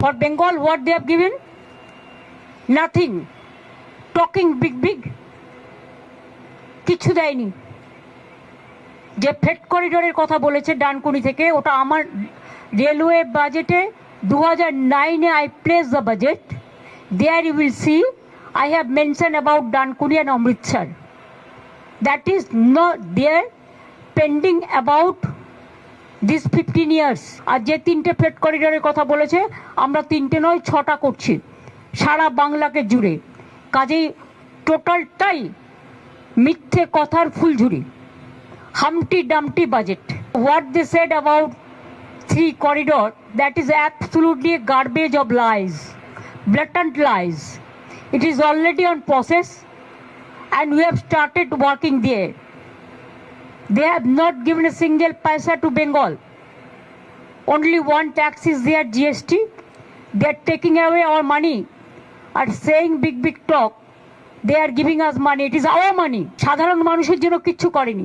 For Bengal, what they have given? Nothing. Talking big. কিছু দেয়নি। যে ফেড করিডোরের কথা বলেছে ডানকুনি থেকে, ওটা আমার রেলওয়ে বাজেটে 2009-এ I placed the budget. There you will see I have mentioned about Dankuni and Amritsar. That is not there pending about this 15 years. আর যে তিনটে ফেড করিডোরের কথা বলেছে, আমরা তিনটে নয় 6টা করছি সারা বাংলাকে জুড়ে। কাজেই টোটালটাই মিথ্যে কথার ফুলঝুরি, humpty dumpty budget. What they said about 3 corridor, that is absolutely a garbage of lies, blatant lies. It is already on process and we have started working there. They have not given a single paisa to Bengal. Only one tax is there, GST. They are taking away our money and saying big talk. They are giving us money. It is our money. সাধারণ মানুষের জন্য কিচ্ছু করেনি।